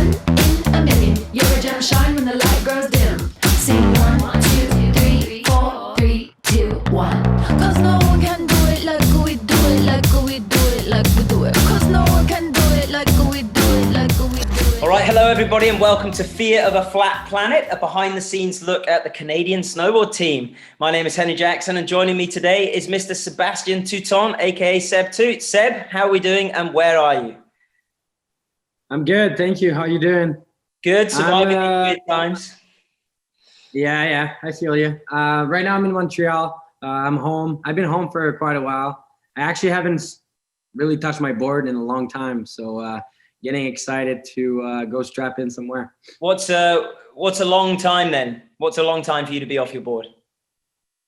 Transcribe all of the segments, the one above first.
one in a million. You're a gem, shine when the light grows dim. Sing 1, 2, 3, 4, 3, 2, 1. Cause no one can do it like we do it, like we do it, like we do it. Cause no one can do it like we do it, like we do it. All right, hello everybody and welcome to Fear of a Flat Planet, a behind the scenes look at the Canadian snowboard team. My name is Henry Jackson and joining me today is Mr. Sébastien Toutant, aka Seb Toutant. Seb, how are we doing and where are you? I'm good, thank you. How are you doing? Good, surviving the weird times. Yeah, I feel you. Right now I'm in Montreal. I'm home. I've been home for quite a while. I actually haven't really touched my board in a long time, so getting excited to go strap in somewhere. What's a long time then? What's a long time for you to be off your board?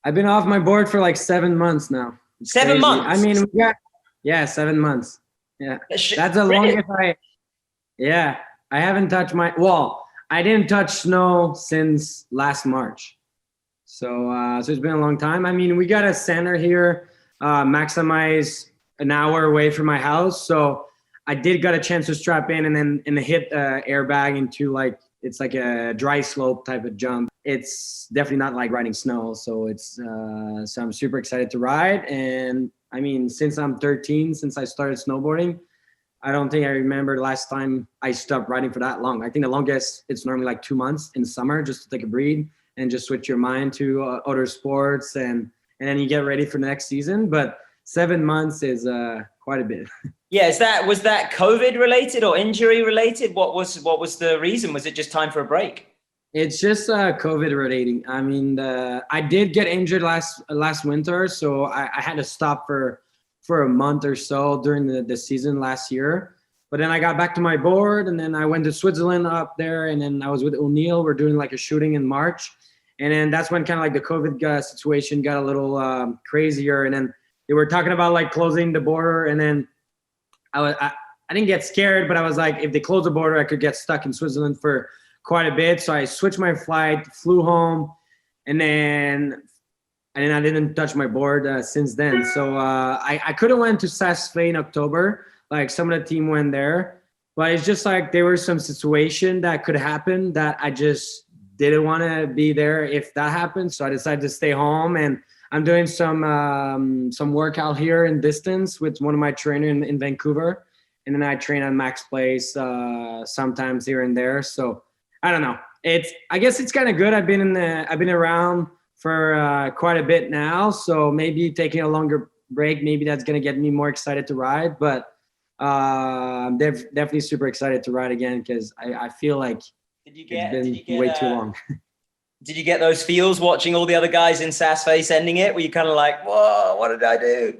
I've been off my board for like 7 months now. It's 7 crazy. months? I mean, yeah, 7 months. Yeah, that's the longest I haven't touched I didn't touch snow since last March. So it's been a long time. I mean, we got a center here, maximize an hour away from my house. So I did got a chance to strap in and then hit airbag into it's like a dry slope type of jump. It's definitely not like riding snow. So so I'm super excited to ride. And I mean, since I'm 13, since I started snowboarding, I don't think I remember the last time I stopped riding for that long. I think the longest, it's normally like 2 months in the summer just to take a breathe and just switch your mind to other sports and then you get ready for the next season. But 7 months is quite a bit. Yeah, was that COVID related or injury related? What was the reason? Was it just time for a break? It's just COVID relating. I mean, I did get injured last winter, so I had to stop for a month or so during the season last year. But then I got back to my board and then I went to Switzerland up there and then I was with O'Neill. We're doing like a shooting in March. And then that's when kind of like the COVID situation got a little crazier. And then they were talking about like closing the border. And then I didn't get scared, but I was like, if they close the border, I could get stuck in Switzerland for quite a bit. So I switched my flight, flew home, and then I didn't touch my board since then. So I could have went to Saas-Fee in October. Like some of the team went there. But it's just like there was some situation that could happen that I just didn't want to be there if that happened. So I decided to stay home. And I'm doing some workout here in distance with one of my trainers in Vancouver. And then I train at Max Place sometimes here and there. So I don't know. I guess it's kind of good. I've been around for quite a bit now, so maybe taking a longer break, maybe that's going to get me more excited to ride. But I'm definitely super excited to ride again because I feel like it's been way too long. Did you get those feels watching all the other guys in Saas-Fee sending it? Were you kind of like, whoa, what did I do?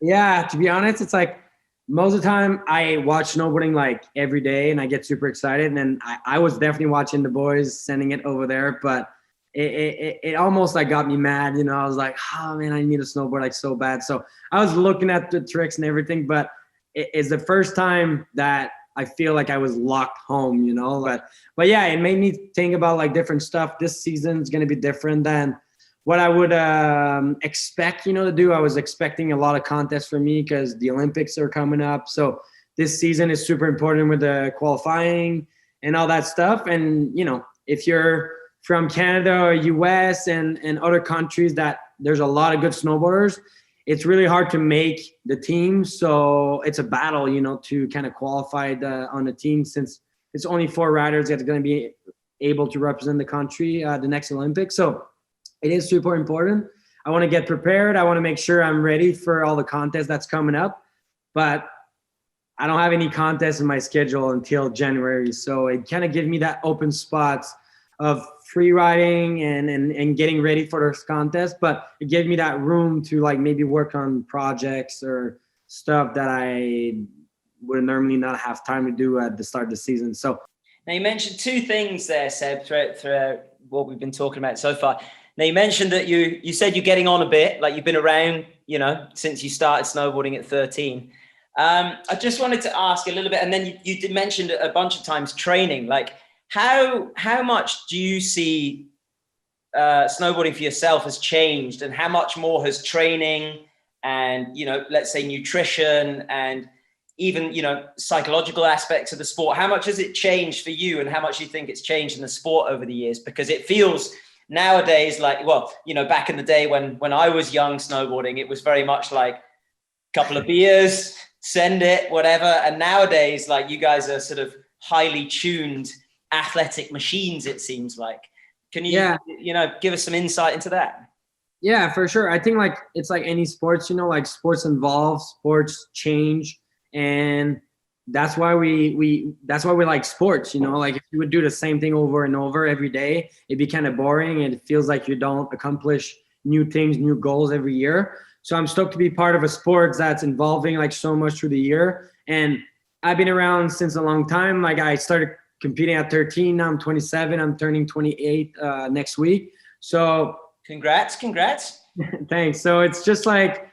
Yeah, to be honest, it's like most of the time I watch snowboarding like every day and I get super excited. And then I was definitely watching the boys sending it over there, but it almost like got me mad, you know. I was like, oh man, I need a snowboard like so bad. So I was looking at the tricks and everything, but it's the first time that I feel like I was locked home, you know. But yeah, it made me think about like different stuff. This season is going to be different than what I would expect, you know, to do. I was expecting a lot of contests for me because the Olympics are coming up. So this season is super important with the qualifying and all that stuff. And, you know, if you're from Canada or US and other countries that there's a lot of good snowboarders, it's really hard to make the team. So it's a battle, you know, to kind of qualify on the team since it's only 4 riders that are going to be able to represent the country the next Olympics. So it is super important. I want to get prepared. I want to make sure I'm ready for all the contests that's coming up. But I don't have any contests in my schedule until January. So it kind of gives me that open spots of free riding and getting ready for those contests, but it gave me that room to like maybe work on projects or stuff that I would normally not have time to do at the start of the season. So now you mentioned 2 things there, Seb, throughout what we've been talking about so far. Now you mentioned that you said you're getting on a bit, like you've been around, you know, since you started snowboarding at 13. I just wanted to ask a little bit, and then you did mention a bunch of times training, like how much do you see snowboarding for yourself has changed, and how much more has training and, you know, let's say nutrition and even, you know, psychological aspects of the sport? How much has it changed for you, and how much do you think it's changed in the sport over the years? Because it feels nowadays like, well, you know, back in the day when I was young snowboarding, it was very much like a couple of beers, send it, whatever. And nowadays, like, you guys are sort of highly tuned athletic machines, it seems like. Can you, you know, give us some insight into that? Yeah, for sure. I think like it's like any sports, you know, like sports evolve, sports change, and that's why we like sports, you know. Like if you would do the same thing over and over every day, it'd be kind of boring, and it feels like you don't accomplish new things, new goals every year. So I'm stoked to be part of a sport that's evolving like so much through the year. And I've been around since a long time. Like I started competing at 13. Now I'm 27. I'm turning 28 next week. So congrats. Thanks. So it's just like,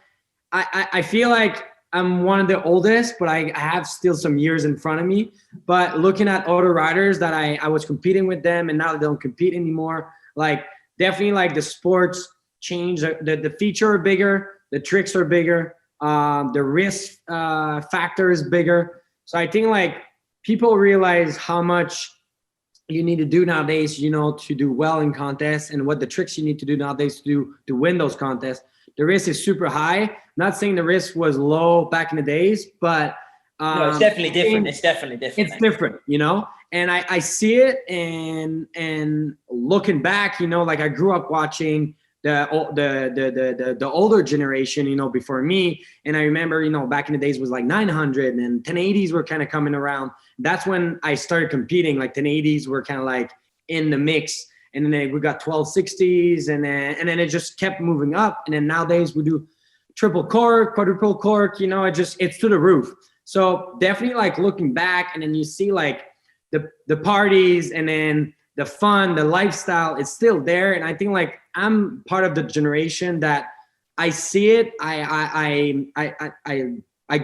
I feel like I'm one of the oldest, but I have still some years in front of me. But looking at other riders that I was competing with them, and now they don't compete anymore, like definitely like the sports change. The feature are bigger, the tricks are bigger, the risk factor is bigger. So I think like people realize how much you need to do nowadays, you know, to do well in contests, and what the tricks you need to do nowadays to win those contests. The risk is super high. Not saying the risk was low back in the days, but no, it's definitely different. It's definitely different. It's different, you know. And I see it, and looking back, you know, like I grew up watching the older generation, you know, before me. And I remember, you know, back in the days was like 900, and 1080s were kind of coming around. That's when I started competing. Like 1080s were kind of like in the mix. And then we got 1260s, and then it just kept moving up. And then nowadays we do triple cork, quadruple cork, you know, it's to the roof. So definitely like looking back, and then you see like the parties, and then the fun, the lifestyle, it's still there. And I think like I'm part of the generation that I see it. I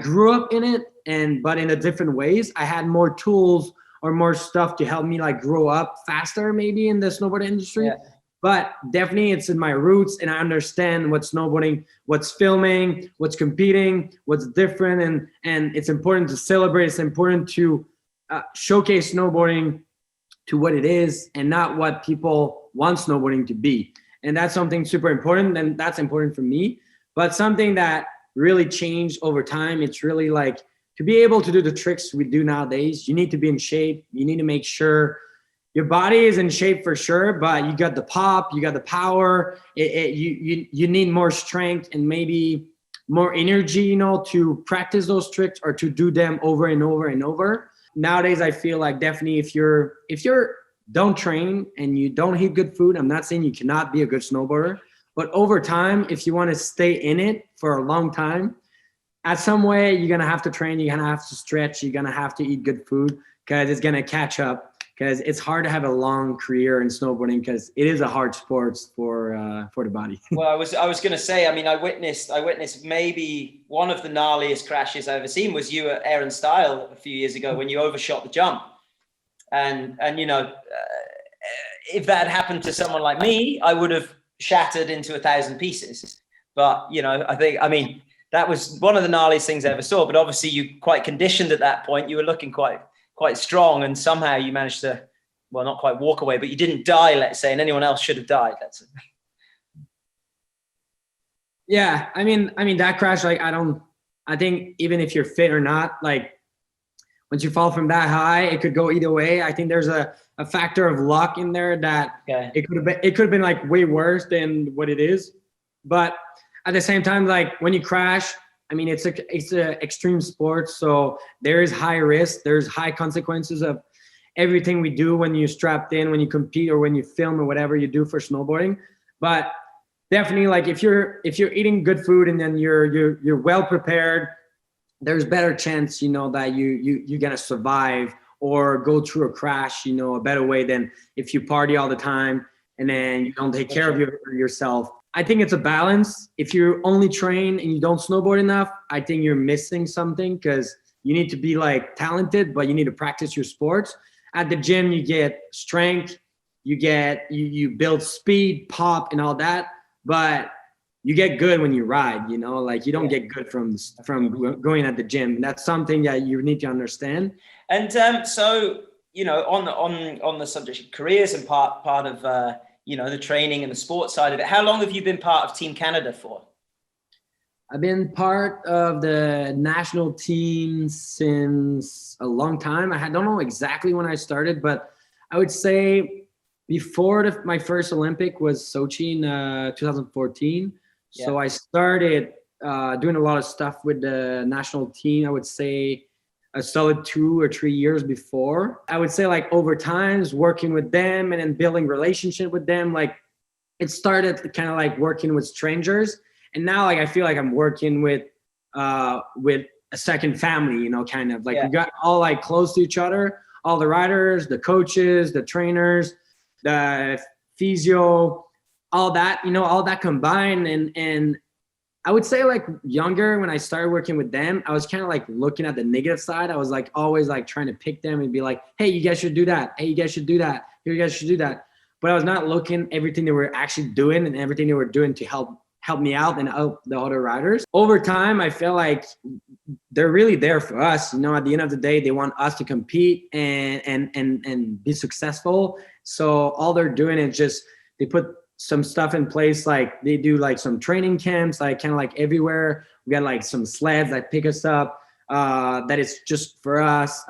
grew up in it, but in a different ways. I had more tools or more stuff to help me like grow up faster maybe in the snowboard industry. Yeah. But definitely it's in my roots, and I understand what's snowboarding, what's filming, what's competing, what's different. And it's important to celebrate. It's important to showcase snowboarding to what it is, and not what people want snowboarding to be. And that's something super important, and that's important for me. But something that really changed over time, it's really like, to be able to do the tricks we do nowadays, you need to be in shape. You need to make sure your body is in shape for sure, but you got the pop, you got the power. You need more strength and maybe more energy, you know, to practice those tricks or to do them over and over and over. Nowadays, I feel like definitely if you're don't train and you don't eat good food, I'm not saying you cannot be a good snowboarder, but over time, if you want to stay in it for a long time, at some way, you're going to have to train, you're going to have to stretch, you're going to have to eat good food, because it's going to catch up, because it's hard to have a long career in snowboarding, because it is a hard sport for the body. Well, I was going to say, I mean, I witnessed maybe one of the gnarliest crashes I ever seen was you at Aaron Style a few years ago when you overshot the jump. And you know, if that had happened to someone like me, I would have shattered into 1,000 pieces. But, you know, I mean, that was one of the gnarliest things I ever saw. But obviously you quite conditioned at that point. You were looking quite strong, and somehow you managed to, well, not quite walk away, but you didn't die, let's say, and anyone else should have died, let's say. Yeah, I mean that crash, like I think even if you're fit or not, like once you fall from that high, it could go either way. I think there's a factor of luck in there that it could have been like way worse than what it is. But at the same time, like when you crash, I mean, it's a extreme sport, so there is high risk. There's high consequences of everything we do when you're strapped in, when you compete, or when you film, or whatever you do for snowboarding. But definitely, like if you're eating good food and then you're well prepared, there's better chance, you know, that you're gonna survive or go through a crash, you know, a better way than if you party all the time and then you don't take care of yourself. I think it's a balance. If you only train and you don't snowboard enough, I think you're missing something, because you need to be like talented, but you need to practice your sports. At the gym, you get strength, you build speed, pop, and all that. But you get good when you ride, you know, like you don't get good from going at the gym. And that's something that you need to understand. And so, you know, on the subject of careers and part of, you know, the training and the sports side of it, how long have you been part of Team Canada for? I've been part of the national team since a long time. I don't know exactly when I started, but I would say before my first Olympic was Sochi in 2014. Yeah. So I started doing a lot of stuff with the national team, I would say a solid 2 or 3 years before. I would say like over time, working with them and then building relationship with them. Like it started kind of like working with strangers. And now, like, I feel like I'm working with a second family, you know, kind of like we got all like close to each other, all the riders, the coaches, the trainers, the physio, all that, you know, all that combined. And I would say like younger, when I started working with them, I was kind of like looking at the negative side. I was like always like trying to pick them and be like, hey, you guys should do that. Hey, you guys should do that. You guys should do that. But I was not looking everything they were actually doing and everything they were doing to help me out and help the other riders. Over time, I feel like they're really there for us. You know, at the end of the day, they want us to compete and be successful. So all they're doing is just, they put some stuff in place. Like they do like some training camps, like kind of like everywhere. We got like some sleds that pick us up, that is just for us.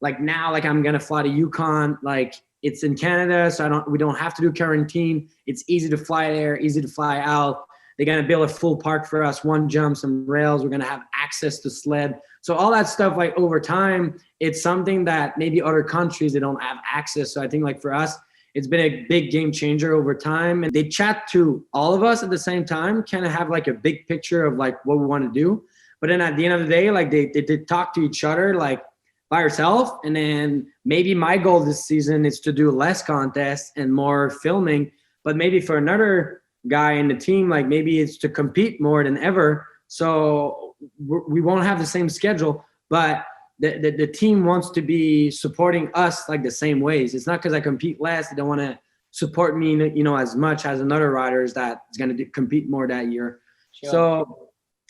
Like now, like I'm going to fly to Yukon, like it's in Canada, so we don't have to do quarantine. It's easy to fly there, easy to fly out. They're gonna build a full park for us, one jump, some rails. We're gonna have access to sled. So all that stuff, like over time, it's something that maybe other countries, they don't have access. So I think like for us, it's been a big game changer over time. And they chat to all of us at the same time, kind of have like a big picture of like what we want to do. But then at the end of the day, like they talk to each other, like by yourself. And then maybe my goal this season is to do less contests and more filming, but maybe for another guy in the team, like maybe it's to compete more than ever. So we won't have the same schedule, but the team wants to be supporting us like the same ways. It's not because I compete less. They don't want to support me, you know, as much as another riders that is going to compete more that year. Sure.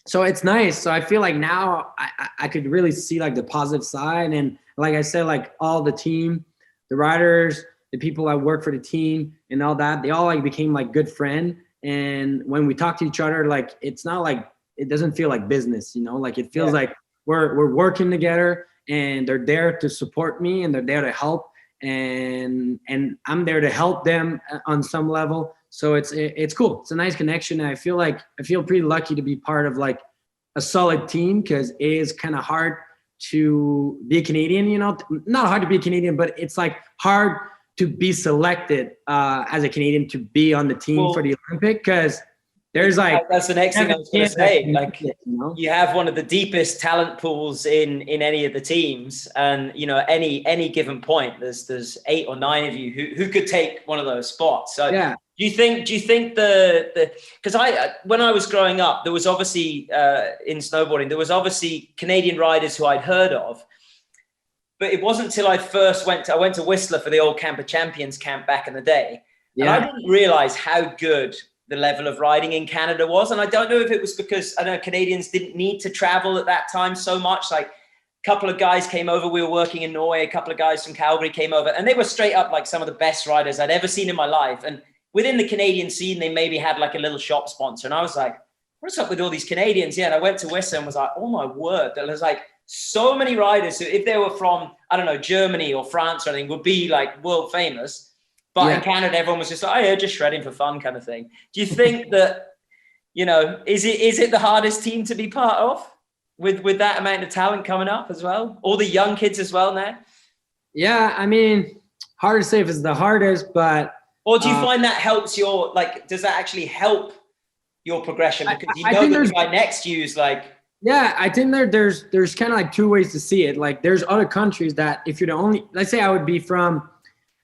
So it's nice. So I feel like now I could really see like the positive side. And like I said, like all the team, the riders, the people that work for the team and all that, they all like became like good friend. And when we talk to each other, like, it's not like, it doesn't feel like business, you know, like it feels like we're working together and they're there to support me and they're there to help. And I'm there to help them on some level. So it's cool. It's a nice connection. And I feel pretty lucky to be part of like a solid team, because it is kind of hard to be a Canadian, you know, not hard to be a Canadian, but it's like hard to be selected as a Canadian to be on the team for the Olympic, because there's like, that's the next thing I was going to say. Like, you know? You have one of the deepest talent pools in any of the teams, and you know, any given point, there's 8 or 9 of you who could take one of those spots. So yeah. Do you think the because when I was growing up, there was obviously in snowboarding, there was obviously Canadian riders who I'd heard of, but it wasn't until I went to Whistler for the old Camp of Champions camp back in the day, and I didn't realize how good the level of riding in Canada was. And I don't know if it was because I know Canadians didn't need to travel at that time so much. Like a couple of guys came over, we were working in Norway, a couple of guys from Calgary came over, and they were straight up like some of the best riders I'd ever seen in my life. And within the Canadian scene, they maybe had like a little shop sponsor. And I was like, what's up with all these Canadians? Yeah. And I went to Whistler and was like, oh my word. There was like so many riders who, if they were from, I don't know, Germany or France or anything, would be like world famous. But in Canada, everyone was just like, oh yeah, just shredding for fun kind of thing. Do you think that, you know, is it the hardest team to be part of with that amount of talent coming up as well? All the young kids as well now? Yeah, I mean, hard to say if it's the hardest, but... Or do you find that helps your, like, does that actually help your progression? Because you know that the guy next to you is like... Yeah, I think there's kind of like 2 ways to see it. Like, there's other countries that if you're the only... Let's say I would be from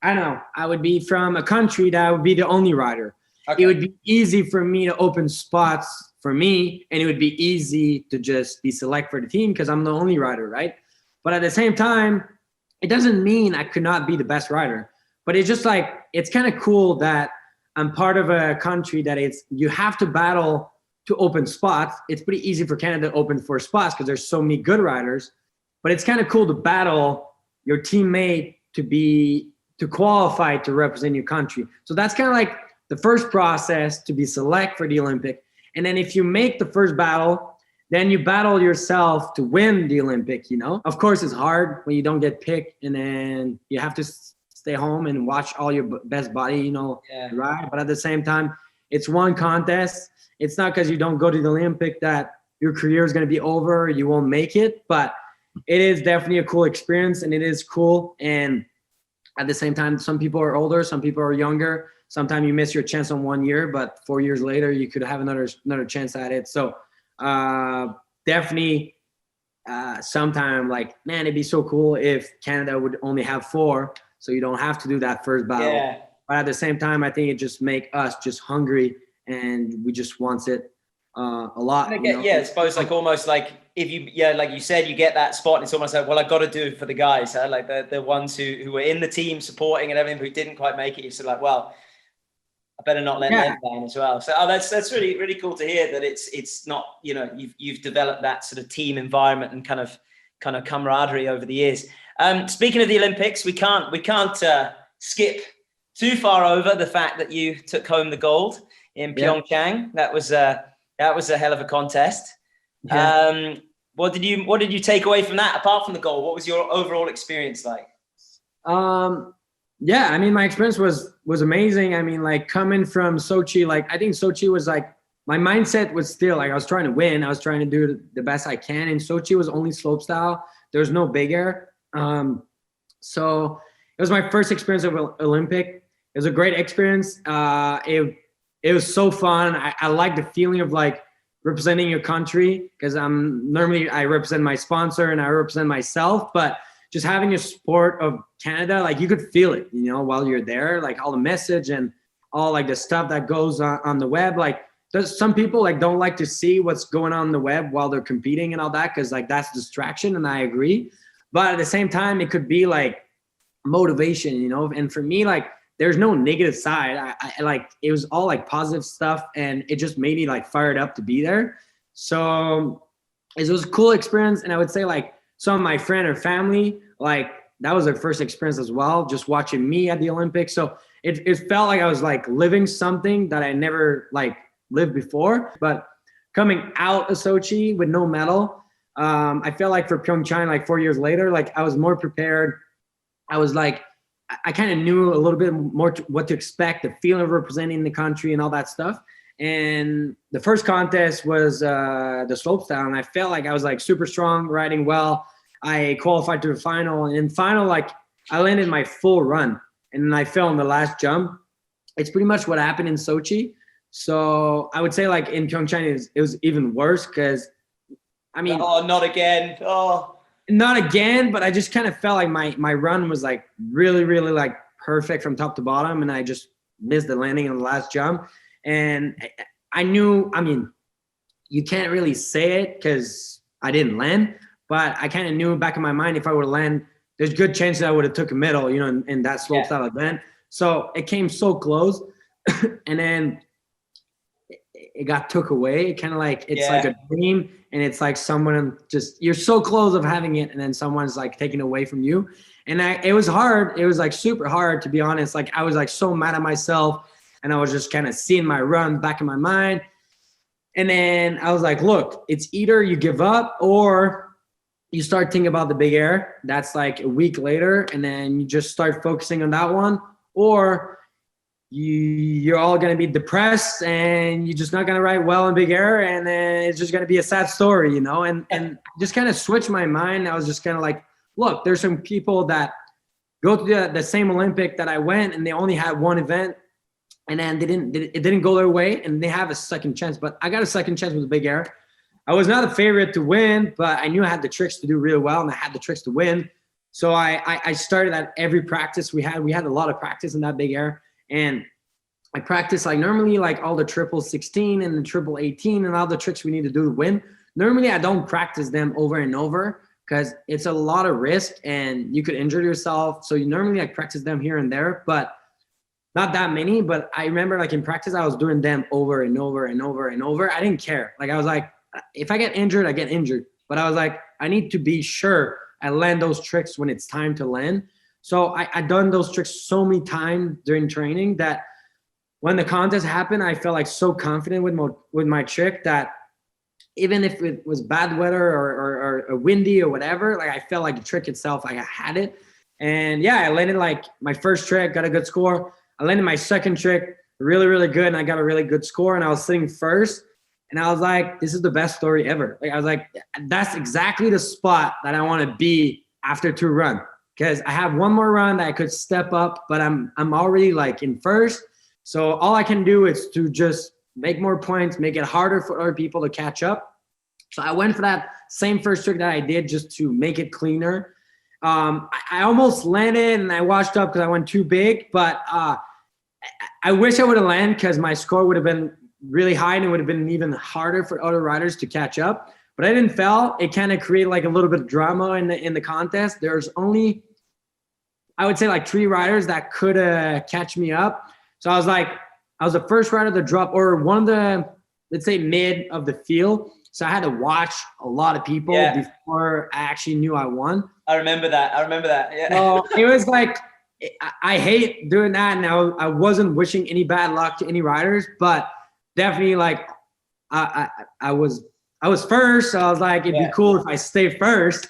a country that would be the only rider. Okay. It would be easy for me to open spots for me, and it would be easy to just be select for the team because I'm the only rider, right? But at the same time, it doesn't mean I could not be the best rider. But it's just like, it's kind of cool that I'm part of a country that you have to battle to open spots. It's pretty easy for Canada to open for spots because there's so many good riders, but it's kind of cool to battle your teammate to qualify to represent your country. So that's kind of like the first process to be select for the Olympic. And then if you make the first battle, then you battle yourself to win the Olympic, you know? Of course, it's hard when you don't get picked and then you have to stay home and watch all your best body, you know, ride. But at the same time, it's one contest. It's not because you don't go to the Olympic that your career is going to be over, you won't make it. But it is definitely a cool experience, and it is cool. And at the same time, some people are older, some people are younger. Sometimes you miss your chance on 1 year, but 4 years later, you could have another chance at it. So definitely sometime like, man, it'd be so cool if Canada would only have 4, so you don't have to do that first battle. Yeah. But at the same time, I think it just make us just hungry, and we just want it a lot. I suppose like almost like if you, like you said, you get that spot, and it's almost like, well, I got to do it for the guys, huh? Like the ones who were in the team supporting and everything, who didn't quite make it. You're sort of like, well, I better not let them down as well. So that's really, really cool to hear that it's not, you know, you've developed that sort of team environment and kind of camaraderie over the years. Speaking of the Olympics, we can't skip too far over the fact that you took home the gold in Pyeongchang. That was a hell of a contest. Yeah. What did you take away from that apart from the gold? What was your overall experience like? Yeah, I mean, my experience was amazing. I mean, like coming from Sochi, like I think Sochi was like, my mindset was still like, I was trying to win. I was trying to do the best I can. And Sochi was only slopestyle. There was no big air. So it was my first experience of Olympic. It was a great experience. It was so fun. I like the feeling of like representing your country, because normally I represent my sponsor and I represent myself, but just having a sport of Canada, like you could feel it, you know, while you're there, like all the message and all like the stuff that goes on the web. Like there's some people like don't like to see what's going on the web while they're competing and all that, because like that's distraction, and I agree. But at the same time, it could be like motivation, you know. And for me, like there's no negative side. I like, it was all like positive stuff, and it just made me like fired up to be there. So it was a cool experience. And I would say like some of my friend or family, like that was their first experience as well, just watching me at the Olympics. So it felt like I was like living something that I never like lived before. But coming out of Sochi with no medal, I felt like for Pyeongchang, like 4 years later, like I was more prepared. I was like, I kind of knew a little bit more what to expect, the feeling of representing the country and all that stuff. And the first contest was the slopestyle, and I felt like I was like super strong, riding well. I qualified to the final, and in final, like I landed my full run, and then I fell in the last jump. It's pretty much what happened in Sochi. So I would say like in Pyeongchang, it was even worse, because I mean, not again. Not again, but I just kind of felt like my run was like really, really like perfect from top to bottom, and I just missed the landing in the last jump. And I knew, I mean, you can't really say it because I didn't land, but I kind of knew back in my mind, if I would land, there's good chance that I would have took a medal, you know, in that slopestyle event. So it came so close, and then it got took away. It kind of like, it's like a dream, and it's like someone just, you're so close of having it, and then someone's like taking it away from you. And it was hard. It was like super hard, to be honest. Like I was like so mad at myself, and I was just kind of seeing my run back in my mind. And then I was like, look, it's either you give up or you start thinking about the big air. That's like a week later, and then you just start focusing on that one, or you're all going to be depressed and you're just not going to ride well in big air, and then it's just going to be a sad story, you know. And just kind of switched my mind. I was just kind of like, look, there's some people that go to the same Olympic that I went, and they only had one event, and then it didn't go their way, and they have a second chance. But I got a second chance with the big air. I was not a favorite to win, but I knew I had the tricks to do really well, and I had the tricks to win. So I started at every practice we had. We had a lot of practice in that big air. And I practice like normally like all the triple 16 and the triple 18 and all the tricks we need to do to win. Normally I don't practice them over and over because it's a lot of risk and you could injure yourself. So you normally like practice them here and there. But not that many, but I remember like in practice, I was doing them over and over and over and over. I didn't care. Like I was like, if I get injured, I get injured. But I was like, I need to be sure I land those tricks when it's time to land. So I done those tricks so many times during training that when the contest happened, I felt like so confident with my trick that even if it was bad weather or windy or whatever, like I felt like the trick itself, like I had it. And yeah, I landed like my first trick, got a good score. I landed my second trick really, really good, and I got a really good score, and I was sitting first. And I was like, this is the best story ever. Like I was like, that's exactly the spot that I want to be after 2 runs. Because I have one more run that I could step up, but I'm already like in first. So all I can do is to just make more points, make it harder for other people to catch up. So I went for that same first trick that I did just to make it cleaner. I almost landed and I washed up because I went too big, but I wish I would have landed because my score would have been really high and it would have been even harder for other riders to catch up. But I didn't fail. It kind of created like a little bit of drama in the contest. There's only, I would say like 3 riders that could catch me up. So I was the first rider to drop, or one of the, let's say, mid of the field. So I had to watch a lot of people before I actually knew I won. I remember that. Yeah. So it was like, I hate doing that. And I wasn't wishing any bad luck to any riders, but definitely like I was first. So I was like, it'd be cool if I stay first.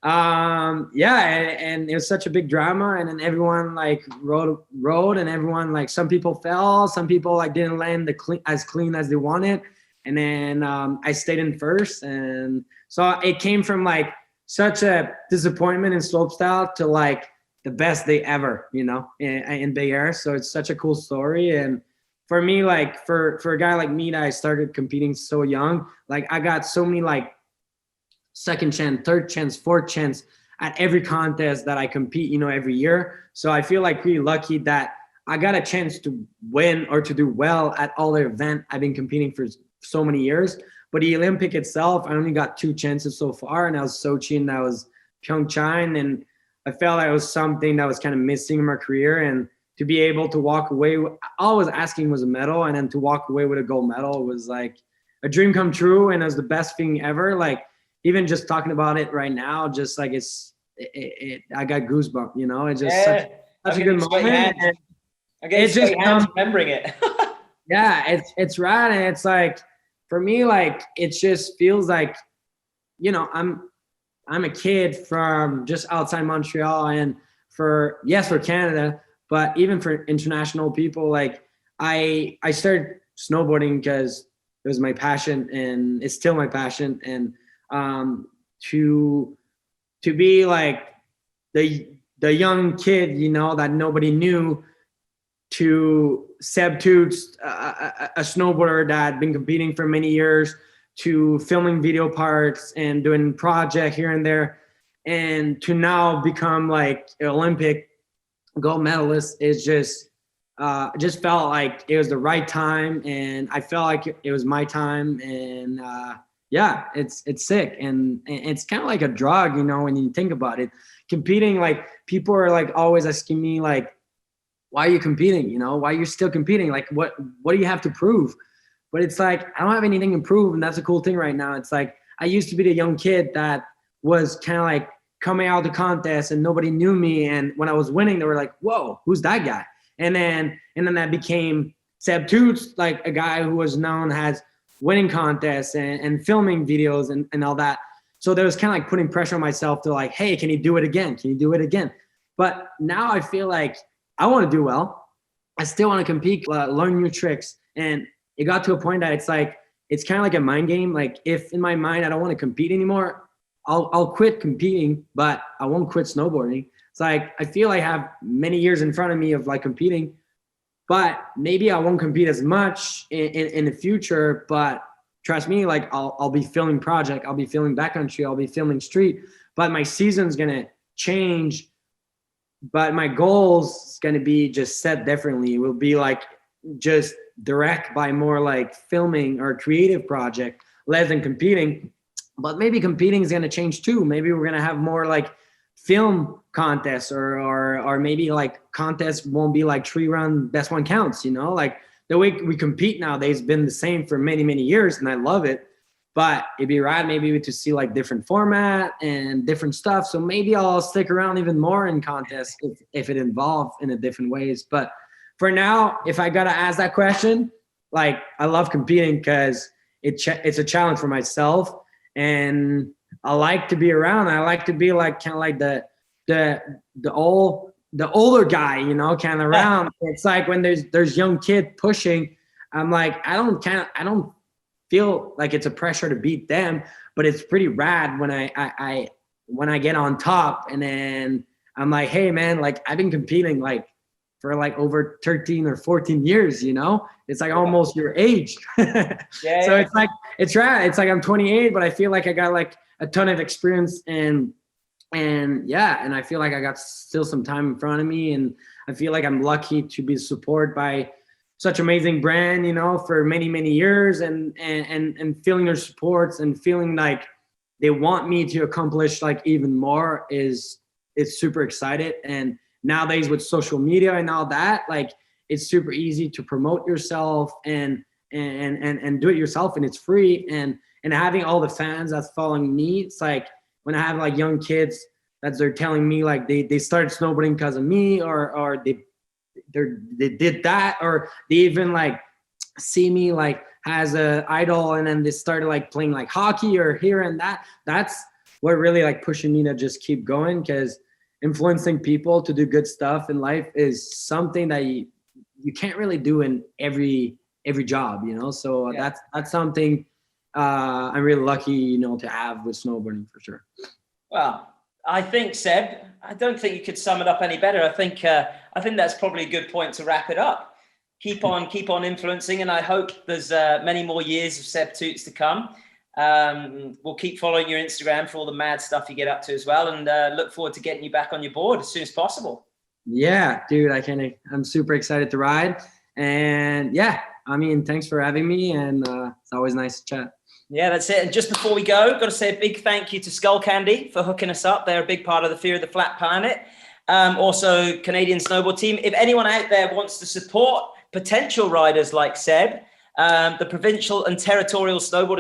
And it was such a big drama, and then everyone like rode and everyone, like, some people fell, some people like didn't land as clean as they wanted, and then I stayed in first. And so it came from like such a disappointment in slopestyle to like the best day ever, in Bay Air. So it's such a cool story. And for me, like for a guy like me that I started competing so young, like I got so many like second chance, third chance, fourth chance at every contest that I compete, every year. So I feel like pretty lucky that I got a chance to win or to do well at all the events I've been competing for so many years. But the Olympic itself, I only got 2 chances so far, and that was Sochi and that was Pyeongchang. And I felt like it was something that was kind of missing in my career. And to be able to walk away, all I was asking was a medal, and then to walk away with a gold medal was like a dream come true, and it was the best thing ever. Like, even just talking about it right now, just like I got goosebumps, It's just such a good moment. It's just remembering it. Yeah, it's rad. And it's like, for me, like, it just feels like, I'm a kid from just outside Montreal, and for Canada, but even for international people, like I started snowboarding because it was my passion, and it's still my passion. And to be like the young kid, that nobody knew, to Seb Toutant, a snowboarder that had been competing for many years, to filming video parts and doing project here and there, and to now become like an Olympic gold medalist is just felt like it was the right time, and I felt like it was my time. And it's sick, and it's kind of like a drug, when you think about it. Competing, like, people are like always asking me like, why are you competing? Why are you still competing? Like, what do you have to prove? But it's like, I don't have anything to prove, and that's a cool thing right now. It's like, I used to be the young kid that was kind of like coming out of the contest and nobody knew me, and when I was winning, they were like, whoa, who's that guy? And then that became Seb Toutant, like a guy who was known as winning contests and filming videos and all that. So there was kind of like putting pressure on myself to like, hey, can you do it again? Can you do it again? But now I feel like I want to do well. I still want to compete, learn new tricks. And it got to a point that it's like, it's kind of like a mind game. Like, if in my mind I don't want to compete anymore, I'll quit competing, but I won't quit snowboarding. It's like, I feel I have many years in front of me of like competing, but maybe I won't compete as much in the future. But trust me, like, I'll be filming project, I'll be filming backcountry, I'll be filming street, but my season's gonna change. But my goals is gonna be just set differently. It will be like just direct by more like filming or creative project, less than competing. But maybe competing is gonna change too. Maybe we're gonna have more like film contests or maybe like contests won't be like 3-run best one counts, like the way we compete nowadays has been the same for many, many years, and I love it. But it'd be rad maybe to see like different format and different stuff. So maybe I'll stick around even more in contests if it involves in a different ways. But for now, if I got to ask that question, like I love competing because it's a challenge for myself, and I like to be around. I like to be like kind of like the older guy, kind of around. It's like when there's young kid pushing, I'm like, I don't feel like it's a pressure to beat them, but it's pretty rad when I get on top, and then I'm like, hey man, like I've been competing like for like over 13 or 14 years, it's like almost your age. So it's like, it's rad. It's like I'm 28, but I feel like I got like a ton of experience and I feel like I got still some time in front of me, and I feel like I'm lucky to be supported by such amazing brand, for many, many years, and feeling their supports and feeling like they want me to accomplish like even more it's super excited. And nowadays with social media and all that, like it's super easy to promote yourself and do it yourself, and it's free. And having all the fans that's following me, it's like when I have like young kids that they're telling me like they started snowboarding because of me, or they did that, or they even like see me like as a idol, and then they started like playing like hockey or here and that. That's what really like pushing me to just keep going, because influencing people to do good stuff in life is something that you can't really do in every job, so that's something I'm really lucky to have with snowboarding, for sure. Well, I think, Seb, I don't think you could sum it up any better. I think that's probably a good point to wrap it up. Keep on influencing, and I hope there's many more years of Seb Touts to come. We'll keep following your Instagram for all the mad stuff you get up to as well, and look forward to getting you back on your board as soon as possible. Yeah, dude, I'm super excited to ride, and thanks for having me, and it's always nice to chat. Yeah, that's it. And just before we go, got to say a big thank you to Skull Candy for hooking us up. They're a big part of the Fear of the Flat Planet. Also, Canadian Snowboard Team. If anyone out there wants to support potential riders like Seb, the provincial and territorial snowboard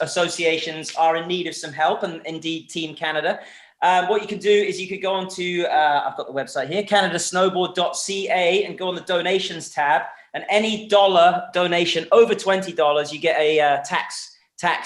associations are in need of some help, and indeed Team Canada. What you can do is you could go on to, I've got the website here, canadasnowboard.ca, and go on the donations tab. And any dollar donation over $20, you get a tax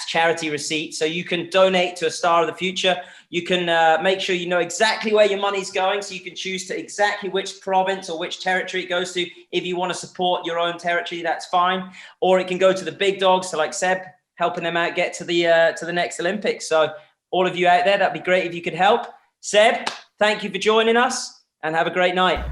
charity receipt, so you can donate to a Star of the Future. You can make sure you know exactly where your money's going, so you can choose to exactly which province or which territory it goes to. If you want to support your own territory, that's fine, or it can go to the big dogs, so like Seb, helping them out get to the next Olympics. So all of you out there, that'd be great if you could help. Seb, thank you for joining us, and have a great night.